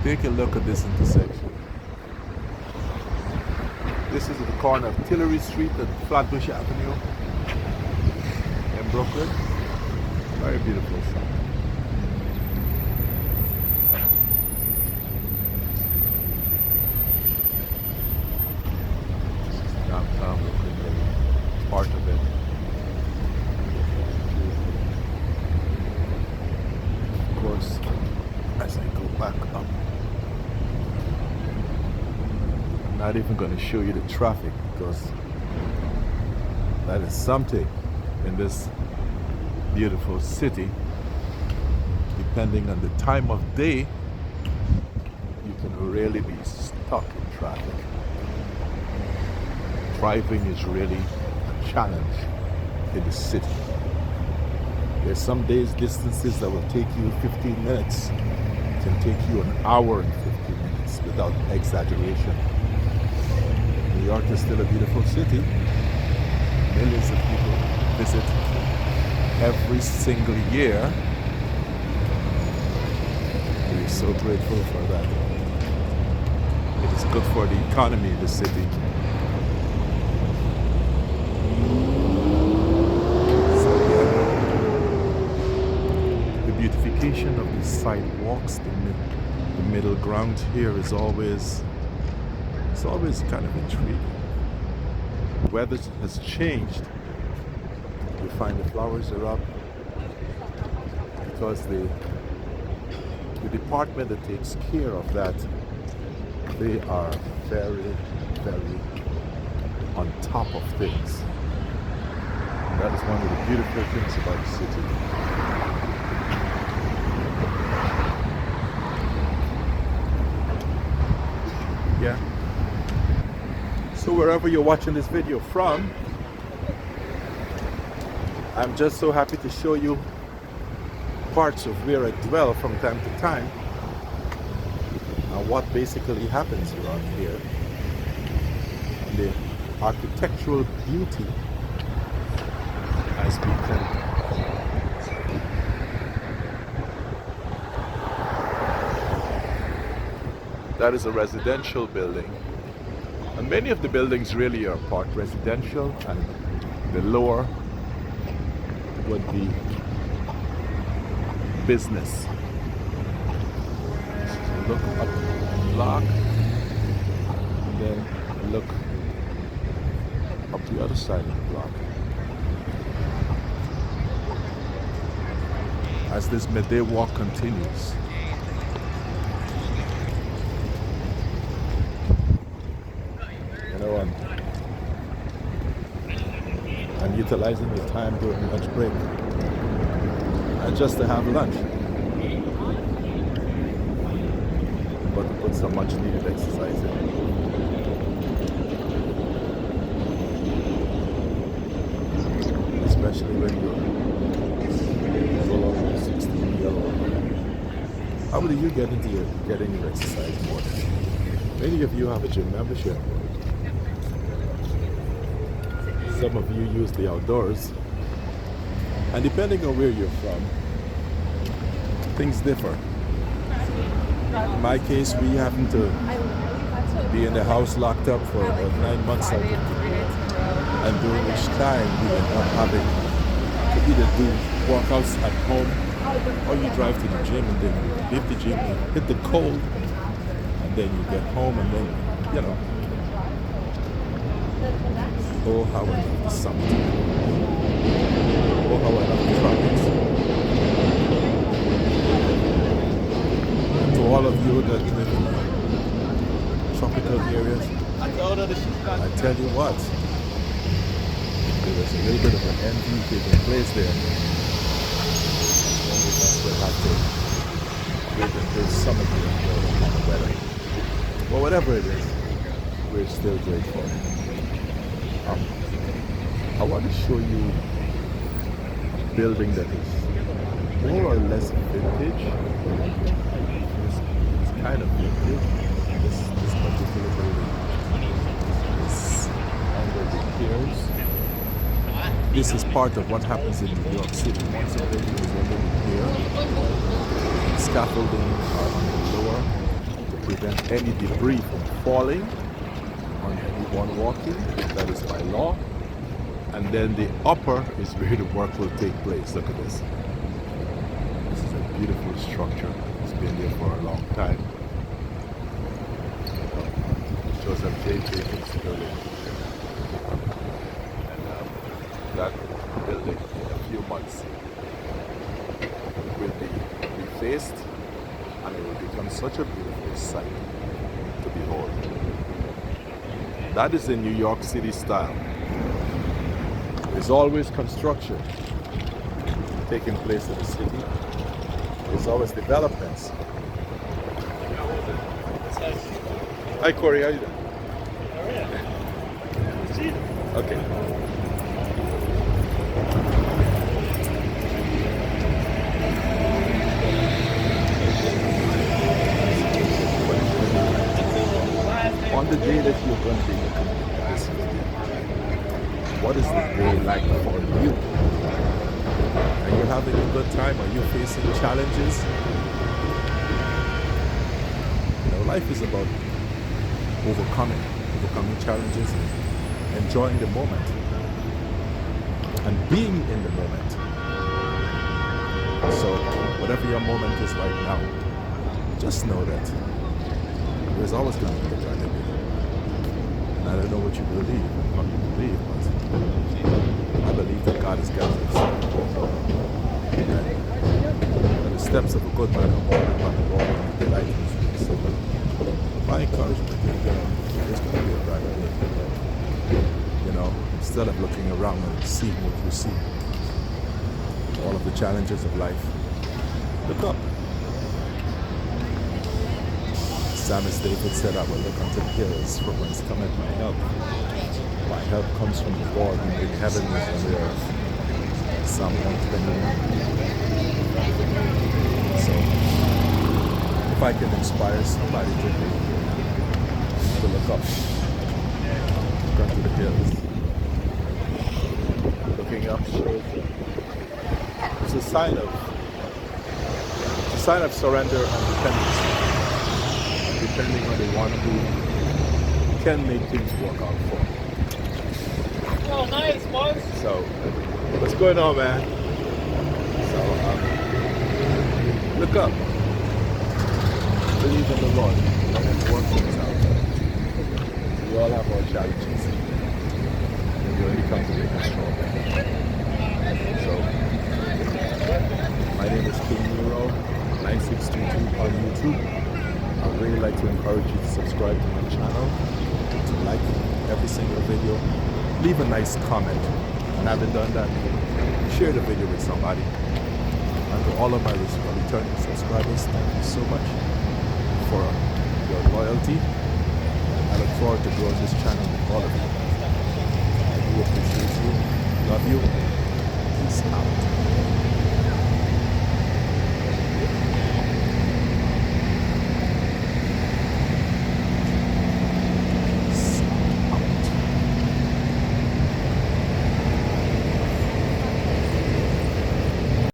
Take a look at this intersection. This is at the corner of Tillery Street and Flatbush Avenue in Brooklyn. Very beautiful site. This is downtown Brooklyn, part of it. Of course, as I go back up, I'm not even going to show you the traffic because that is something in this beautiful city. Depending on the time of day, you can really be stuck in traffic. Driving is really a challenge in the city. There's some days distances that will take you 15 minutes can take you an hour and 15 minutes without exaggeration. New York is still a beautiful city. Millions of people visit every single year. We're so grateful for that. It is good for the economy in the city. So yeah, the beautification of the sidewalks, the middle ground here is always kind of intriguing. The weather has changed. You find the flowers are up because the department that takes care of that, they are very, very on top of things. And that is one of the beautiful things about the city. Yeah. So wherever you're watching this video from, I'm just so happy to show you parts of where I dwell from time to time and what basically happens around here. And the architectural beauty as we can. That is a residential building. And many of the buildings really are part residential, and the lower would be business. So look up the block and then look up the other side of the block. As this midday walk continues. You know, I'm utilizing the time during lunch break just to have lunch, but to put some much needed exercise in. Especially when you're below 16 years old. How do you get into getting your exercise more? Many of you have a gym membership. Some of you use the outdoors. And depending on where you're from, things differ. In my case, we happen to be in the house locked up for about 9 months out of the year. And during which time we end up having to either do workouts at home or you drive to the gym and then you leave the gym, you hit the cold, and then you get home and then, you know. Oh, how I love the summertime. Oh, how I love the tropics. And to all of you that live in tropical areas, I tell you what, there was a little bit of an envy taking place there. Only us will have to wait until summer to enjoy the kind of weather. But whatever it is, we're still grateful. I want to show you a building that is more or less vintage. It's kind of vintage. This particular building is under the piers. This is part of what happens in New York City. Once a building is under the pier, scaffolding are on the lower prevent any debris from falling on anyone walking. That is by law. And then the upper is where the work will take place. Look at this. This is a beautiful structure. It's been there for a long time. Joseph J. Jacobs building. And that building in a few months will be refaced, and it will become such a beautiful sight to behold. That is the New York City style. There's always construction taking place in the city. There's always developments. Hi Corey, how are you doing? Okay. On the day that you're going to be looking at this video, what is the day like for you? Are you having a good time? Are you facing challenges? You know, life is about overcoming challenges, and enjoying the moment, and being in the moment. So, whatever your moment is right now, just know that there's always going to be a brighter day. And I don't know what you believe, how you believe, but I believe that God has got us. And the steps of a good man are ordered by the Lord, and they delight in his ways. So, my encouragement is that there's going to be a brighter day. You know, instead of looking around and seeing what you see, all of the challenges of life, look up. Psalmist David said, I will look unto the hills, from whence cometh my help. My help comes from the Lord who made heaven and the earth. Psalm 121. So, if I can inspire somebody to look up, look unto the hills. Looking up shows it's a sign of surrender and dependency. Depending on the one who can make things work out for you. Oh, nice, boys. So, what's going on, man? So, look up. Believe in the Lord. Let him work things out. We all have our challenges. And you only come to make us stronger. So, my name is King Nero, 9622 on YouTube. I'd really like to encourage you to subscribe to my channel, to like every single video, leave a nice comment, and having done that, share the video with somebody. And to all of my returning subscribers, thank you so much for your loyalty. I look forward to growing this channel with all of you. I do appreciate you, love you, peace out.